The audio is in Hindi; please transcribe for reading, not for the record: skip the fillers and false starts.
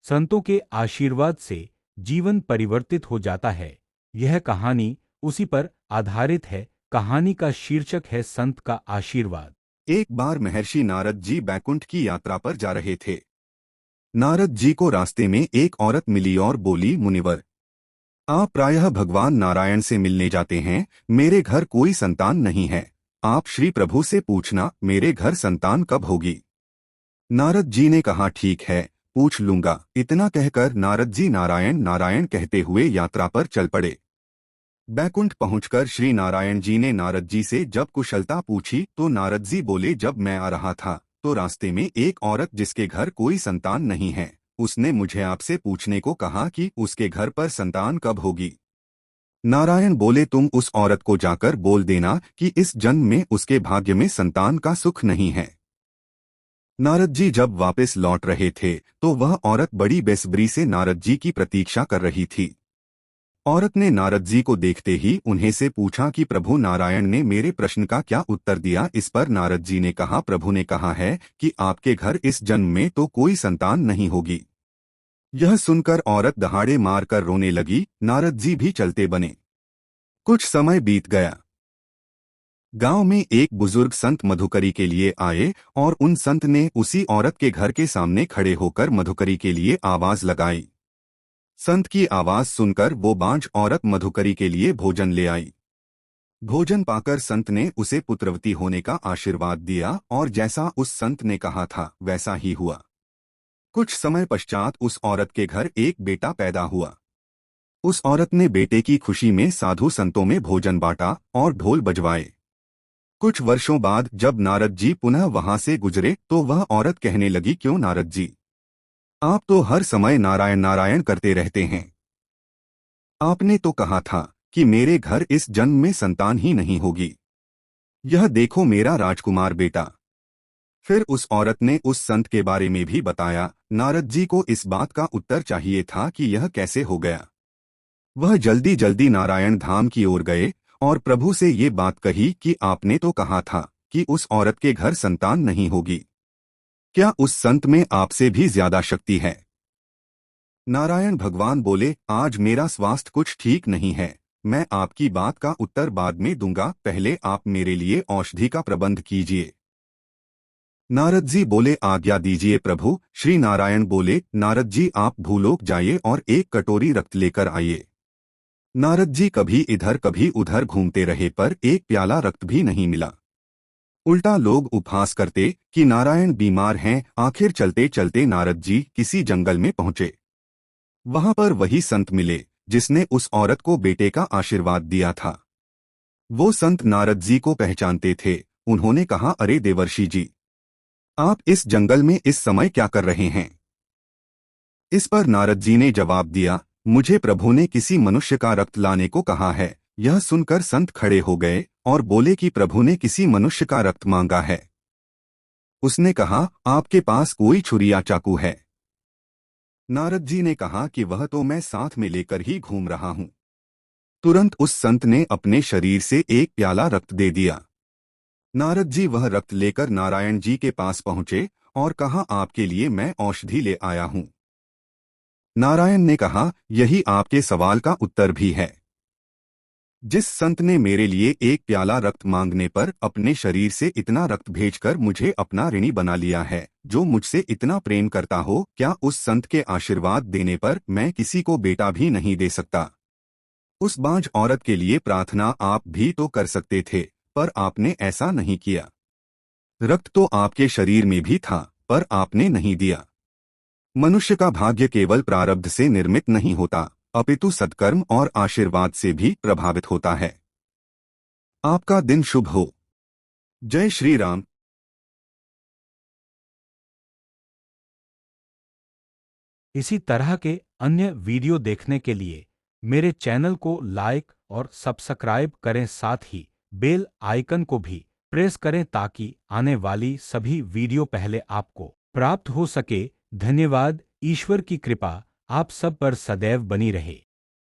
संतों के आशीर्वाद से जीवन परिवर्तित हो जाता है। यह कहानी उसी पर आधारित है। कहानी का शीर्षक है संत का आशीर्वाद। एक बार महर्षि नारद जी बैकुंठ की यात्रा पर जा रहे थे। नारद जी को रास्ते में एक औरत मिली और बोली, मुनिवर, आप प्रायः भगवान नारायण से मिलने जाते हैं। मेरे घर कोई संतान नहीं है। आप श्री प्रभु से पूछना मेरे घर संतान कब होगी। नारद जी ने कहा, ठीक है, पूछ लूंगा। इतना कहकर नारद जी नारायण नारायण कहते हुए यात्रा पर चल पड़े। बैकुंठ पहुंचकर श्री नारायण जी ने नारद जी से जब कुशलता पूछी तो नारद जी बोले, जब मैं आ रहा था तो रास्ते में एक औरत जिसके घर कोई संतान नहीं है, उसने मुझे आपसे पूछने को कहा कि उसके घर पर संतान कब होगी। नारायण बोले, तुम उस औरत को जाकर बोल देना कि इस जन्म में उसके भाग्य में संतान का सुख नहीं है। नारद जी जब वापस लौट रहे थे तो वह औरत बड़ी बेसब्री से नारद जी की प्रतीक्षा कर रही थी। औरत ने नारद जी को देखते ही उन्हें से पूछा कि प्रभु नारायण ने मेरे प्रश्न का क्या उत्तर दिया। इस पर नारद जी ने कहा, प्रभु ने कहा है कि आपके घर इस जन्म में तो कोई संतान नहीं होगी। यह सुनकर औरत दहाड़े मारकर रोने लगी। नारद जी भी चलते बने। कुछ समय बीत गया। गांव में एक बुजुर्ग संत मधुकरी के लिए आए और उन संत ने उसी औरत के घर के सामने खड़े होकर मधुकरी के लिए आवाज लगाई। संत की आवाज सुनकर वो बांझ औरत मधुकरी के लिए भोजन ले आई। भोजन पाकर संत ने उसे पुत्रवती होने का आशीर्वाद दिया और जैसा उस संत ने कहा था वैसा ही हुआ। कुछ समय पश्चात उस औरत के घर एक बेटा पैदा हुआ। उस औरत ने बेटे की खुशी में साधु संतों में भोजन बांटा और ढोल बजवाए। कुछ वर्षों बाद जब नारद जी पुनः वहां से गुजरे तो वह औरत कहने लगी, क्यों नारद जी, आप तो हर समय नारायण नारायण करते रहते हैं। आपने तो कहा था कि मेरे घर इस जन्म में संतान ही नहीं होगी। यह देखो मेरा राजकुमार बेटा। फिर उस औरत ने उस संत के बारे में भी बताया। नारद जी को इस बात का उत्तर चाहिए था कि यह कैसे हो गया। वह जल्दी जल्दी नारायण धाम की ओर गए और प्रभु से ये बात कही कि आपने तो कहा था कि उस औरत के घर संतान नहीं होगी। क्या उस संत में आपसे भी ज्यादा शक्ति है? नारायण भगवान बोले, आज मेरा स्वास्थ्य कुछ ठीक नहीं है। मैं आपकी बात का उत्तर बाद में दूंगा, पहले आप मेरे लिए औषधि का प्रबंध कीजिए। नारद जी बोले, आज्ञा दीजिए प्रभु। श्री नारायण बोले, नारद जी आप भूलोक जाइए और एक कटोरी रक्त लेकर आइए। नारद जी कभी इधर कभी उधर घूमते रहे पर एक प्याला रक्त भी नहीं मिला। उल्टा लोग उपहास करते कि नारायण बीमार हैं। आखिर चलते चलते नारद जी किसी जंगल में पहुंचे। वहां पर वही संत मिले जिसने उस औरत को बेटे का आशीर्वाद दिया था। वो संत नारद जी को पहचानते थे। उन्होंने कहा, अरे देवर्षि जी, आप इस जंगल में इस समय क्या कर रहे हैं? इस पर नारद जी ने जवाब दिया, मुझे प्रभु ने किसी मनुष्य का रक्त लाने को कहा है। यह सुनकर संत खड़े हो गए और बोले कि प्रभु ने किसी मनुष्य का रक्त मांगा है। उसने कहा, आपके पास कोई छुरी या चाकू है? नारद जी ने कहा कि वह तो मैं साथ में लेकर ही घूम रहा हूं। तुरंत उस संत ने अपने शरीर से एक प्याला रक्त दे दिया। नारद जी वह रक्त लेकर नारायण जी के पास पहुंचे और कहा, आपके लिए मैं औषधि ले आया हूं। नारायण ने कहा, यही आपके सवाल का उत्तर भी है। जिस संत ने मेरे लिए एक प्याला रक्त मांगने पर अपने शरीर से इतना रक्त भेजकर मुझे अपना ऋणी बना लिया है, जो मुझसे इतना प्रेम करता हो, क्या उस संत के आशीर्वाद देने पर मैं किसी को बेटा भी नहीं दे सकता? उस बांझ औरत के लिए प्रार्थना आप भी तो कर सकते थे, पर आपने ऐसा नहीं किया। रक्त तो आपके शरीर में भी था, पर आपने नहीं दिया। मनुष्य का भाग्य केवल प्रारब्ध से निर्मित नहीं होता, अपितु सत्कर्म और आशीर्वाद से भी प्रभावित होता है। आपका दिन शुभ हो। जय श्री राम। इसी तरह के अन्य वीडियो देखने के लिए मेरे चैनल को लाइक और सब्सक्राइब करें, साथ ही बेल आइकन को भी प्रेस करें ताकि आने वाली सभी वीडियो पहले आपको प्राप्त हो सके। धन्यवाद। ईश्वर की कृपा आप सब पर सदैव बनी रहे।